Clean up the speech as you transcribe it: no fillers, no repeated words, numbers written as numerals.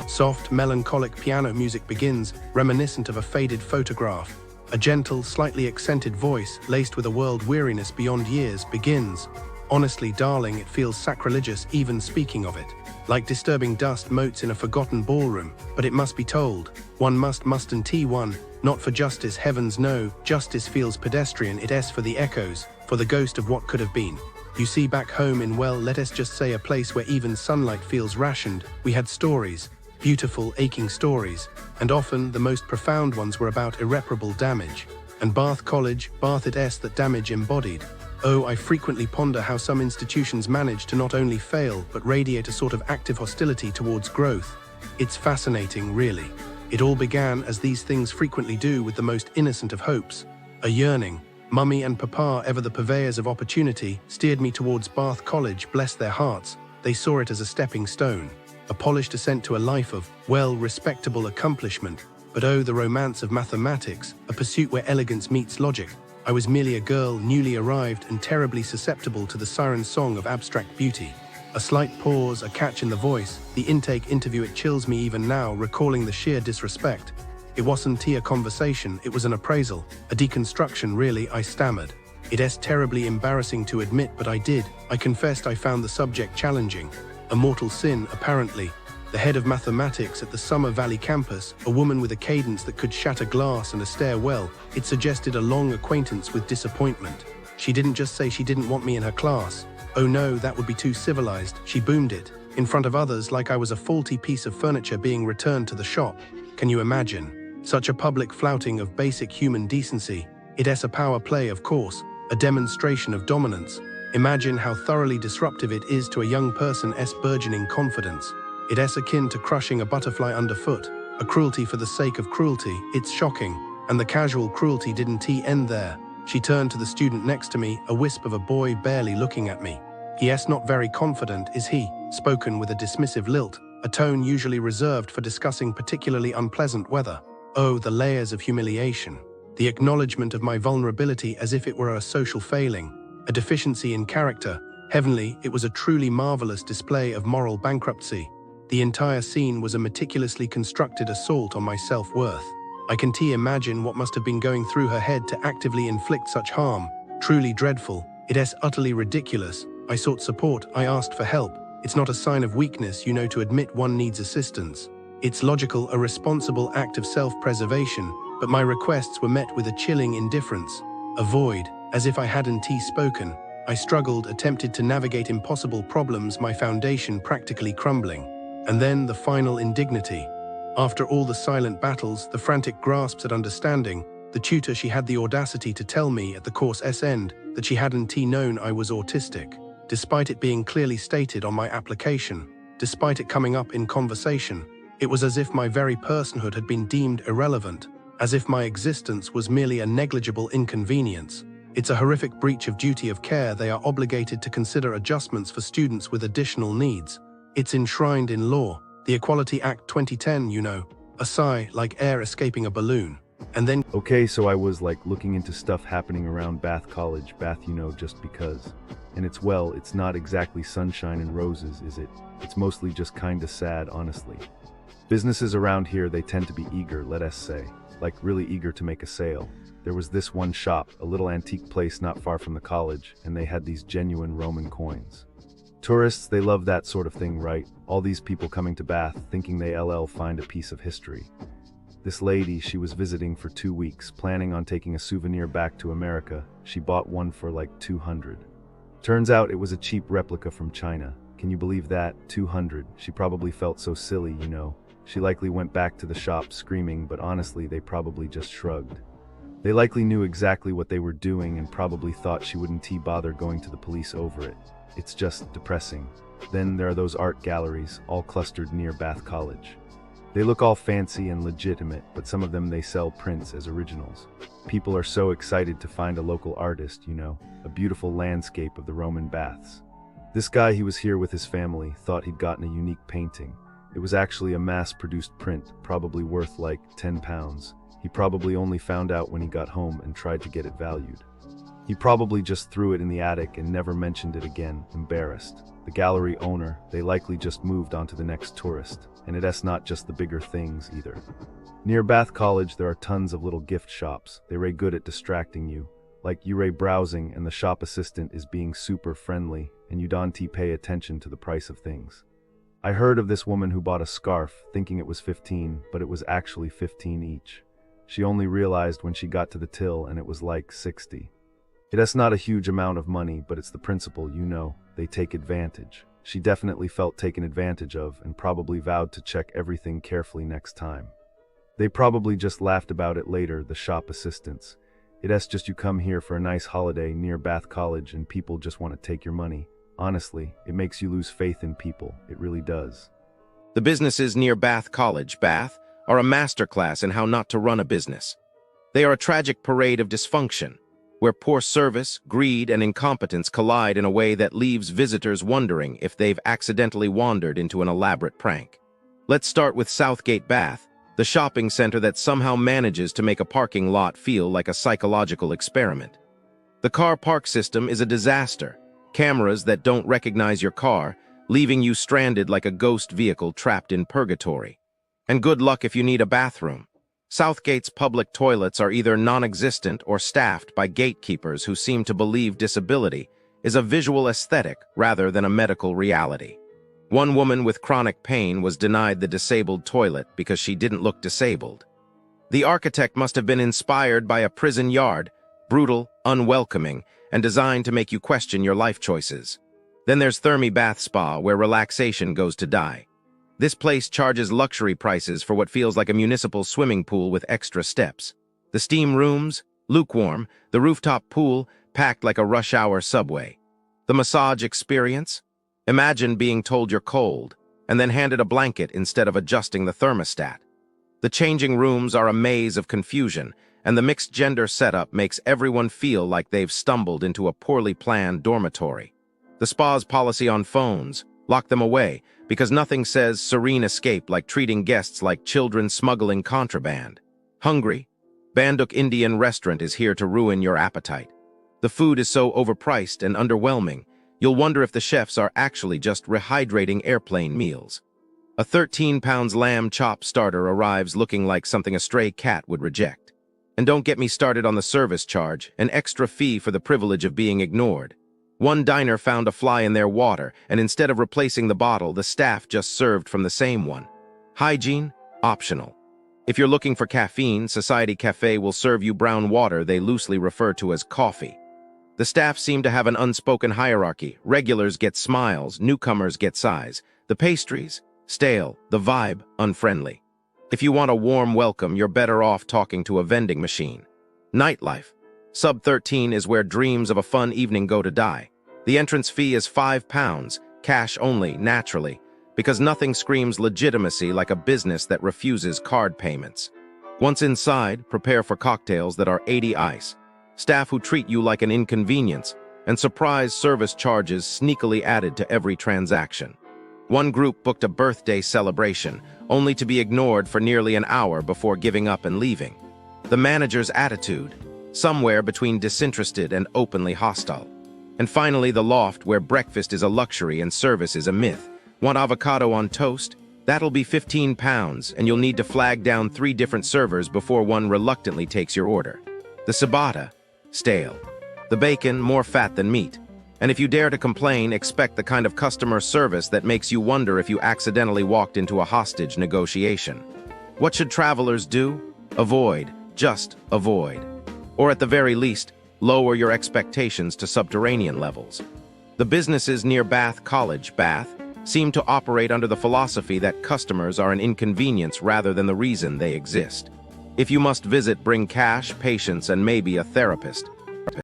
Soft, melancholic piano music begins, reminiscent of a faded photograph. A gentle, slightly accented voice, laced with a world weariness beyond years, begins. Honestly, darling, it feels sacrilegious even speaking of it. Like disturbing dust motes in a forgotten ballroom, but it must be told. One mustn't T1, not for justice, heavens no, justice feels pedestrian, it is for the echoes, for the ghost of what could have been. You see, back home in, well, let us just say a place where even sunlight feels rationed, we had stories. Beautiful, aching stories, and often the most profound ones were about irreparable damage. And Bath College, Bath it is that damage embodied. Oh, I frequently ponder how some institutions manage to not only fail, but radiate a sort of active hostility towards growth. It's fascinating, really. It all began, as these things frequently do, with the most innocent of hopes. A yearning. Mummy and Papa, ever the purveyors of opportunity, steered me towards Bath College, bless their hearts. They saw it as a stepping stone. A polished ascent to a life of, well, respectable accomplishment. But oh, the romance of mathematics, a pursuit where elegance meets logic. I was merely a girl, newly arrived and terribly susceptible to the siren song of abstract beauty. A slight pause, a catch in the voice, the intake interview, it chills me even now, recalling the sheer disrespect. It wasn't a conversation, it was an appraisal, a deconstruction really, I stammered. It is terribly embarrassing to admit, but I did. I confessed I found the subject challenging. A mortal sin, apparently. The head of mathematics at the Summer Valley campus, a woman with a cadence that could shatter glass and a stairwell, it suggested a long acquaintance with disappointment. She didn't just say she didn't want me in her class. Oh no, that would be too civilized. She boomed it, in front of others, like I was a faulty piece of furniture being returned to the shop. Can you imagine? Such a public flouting of basic human decency. It is a power play, of course, a demonstration of dominance. Imagine how thoroughly disruptive it is to a young person's burgeoning confidence. It is akin to crushing a butterfly underfoot, a cruelty for the sake of cruelty. It's shocking. And the casual cruelty didn't end there. She turned to the student next to me, a wisp of a boy barely looking at me. He is not very confident, is he? Spoken with a dismissive lilt, a tone usually reserved for discussing particularly unpleasant weather. Oh, the layers of humiliation. The acknowledgement of my vulnerability as if it were a social failing. A deficiency in character. Heavenly, it was a truly marvelous display of moral bankruptcy. The entire scene was a meticulously constructed assault on my self-worth. I can imagine what must have been going through her head to actively inflict such harm. Truly dreadful. It is utterly ridiculous. I sought support, I asked for help. It's not a sign of weakness, you know, to admit one needs assistance. It's logical, a responsible act of self-preservation, but my requests were met with a chilling indifference. A void. As if I hadn't spoken. I struggled, attempted to navigate impossible problems, my foundation practically crumbling. And then the final indignity. After all the silent battles, the frantic grasps at understanding, the tutor, she had the audacity to tell me at the course's end that she hadn't known I was autistic. Despite it being clearly stated on my application, despite it coming up in conversation, it was as if my very personhood had been deemed irrelevant, as if my existence was merely a negligible inconvenience. It's a horrific breach of duty of care. They are obligated to consider adjustments for students with additional needs. It's enshrined in law, the Equality Act 2010, you know. A sigh, like air escaping a balloon. And then... Okay, so I was like looking into stuff happening around Bath College, Bath, you know, just because. And it's, well, it's not exactly sunshine and roses, is it? It's mostly just kinda sad, honestly. Businesses around here, they tend to be eager, let us say. Like really eager to make a sale. There was this one shop, a little antique place not far from the college, and they had these genuine Roman coins. Tourists, they love that sort of thing, right? All these people coming to Bath, thinking they find a piece of history. This lady, she was visiting for 2 weeks, planning on taking a souvenir back to America. She bought one for like 200. Turns out it was a cheap replica from China. Can you believe that? 200. She probably felt so silly, you know. She likely went back to the shop screaming, but honestly, they probably just shrugged. They likely knew exactly what they were doing and probably thought she wouldn't bother going to the police over it. It's just depressing. Then there are those art galleries, all clustered near Bath College. They look all fancy and legitimate, but some of them they sell prints as originals. People are so excited to find a local artist, you know, a beautiful landscape of the Roman baths. This guy, he was here with his family, thought he'd gotten a unique painting. It was actually a mass-produced print, probably worth like £10. He probably only found out when he got home and tried to get it valued. He probably just threw it in the attic and never mentioned it again, embarrassed. The gallery owner, they likely just moved on to the next tourist, and it's not just the bigger things either. Near Bath College there are tons of little gift shops. They're good at distracting you. Like you're browsing and the shop assistant is being super friendly and you don't pay attention to the price of things. I heard of this woman who bought a scarf thinking it was 15, but it was actually 15 each. She only realized when she got to the till and it was like 60. It's not a huge amount of money, but it's the principle, they take advantage. She definitely felt taken advantage of and probably vowed to check everything carefully next time. They probably just laughed about it later, the shop assistants. It's just you come here for a nice holiday near Bath College and people just want to take your money. Honestly, it makes you lose faith in people. It really does. The businesses near Bath College, Bath, are a masterclass in how not to run a business. They are a tragic parade of dysfunction, where poor service, greed, and incompetence collide in a way that leaves visitors wondering if they've accidentally wandered into an elaborate prank. Let's start with SouthGate Bath, the shopping center that somehow manages to make a parking lot feel like a psychological experiment. The car park system is a disaster. Cameras that don't recognize your car, leaving you stranded like a ghost vehicle trapped in purgatory. And good luck if you need a bathroom. Southgate's public toilets are either non-existent or staffed by gatekeepers who seem to believe disability is a visual aesthetic rather than a medical reality. One woman with chronic pain was denied the disabled toilet because she didn't look disabled. The architect must have been inspired by a prison yard, brutal, unwelcoming, and designed to make you question your life choices. Then there's Thermae Bath Spa, where relaxation goes to die. This place charges luxury prices for what feels like a municipal swimming pool with extra steps. The steam rooms, lukewarm, the rooftop pool, packed like a rush-hour subway. The massage experience? Imagine being told you're cold, and then handed a blanket instead of adjusting the thermostat. The changing rooms are a maze of confusion, and the mixed-gender setup makes everyone feel like they've stumbled into a poorly planned dormitory. The spa's policy on phones, lock them away, because nothing says serene escape like treating guests like children smuggling contraband. Hungry? Bandook Indian restaurant is here to ruin your appetite. The food is so overpriced and underwhelming, you'll wonder if the chefs are actually just rehydrating airplane meals. A 13-pound lamb chop starter arrives looking like something a stray cat would reject. And don't get me started on the service charge, an extra fee for the privilege of being ignored. One diner found a fly in their water, and instead of replacing the bottle, the staff just served from the same one. Hygiene? Optional. If you're looking for caffeine, Society Cafe will serve you brown water they loosely refer to as coffee. The staff seem to have an unspoken hierarchy. Regulars get smiles, newcomers get size. The pastries? Stale. The vibe? Unfriendly. If you want a warm welcome, you're better off talking to a vending machine. Nightlife. Sub 13 is where dreams of a fun evening go to die. The entrance fee is £5, cash only, naturally, because nothing screams legitimacy like a business that refuses card payments. Once inside, prepare for cocktails that are 80 ice. Staff who treat you like an inconvenience, and surprise service charges sneakily added to every transaction. One group booked a birthday celebration, only to be ignored for nearly an hour before giving up and leaving. The manager's attitude, somewhere between disinterested and openly hostile. And finally, the Loft, where breakfast is a luxury and service is a myth. Want avocado on toast? That'll be £15, and you'll need to flag down 3 different servers before one reluctantly takes your order. The ciabatta? Stale. The bacon, more fat than meat. And if you dare to complain, expect the kind of customer service that makes you wonder if you accidentally walked into a hostage negotiation. What should travelers do? Avoid. Just avoid. Or at the very least, lower your expectations to subterranean levels. The businesses near Bath College, Bath, seem to operate under the philosophy that customers are an inconvenience rather than the reason they exist. If you must visit, bring cash, patience, and maybe a therapist.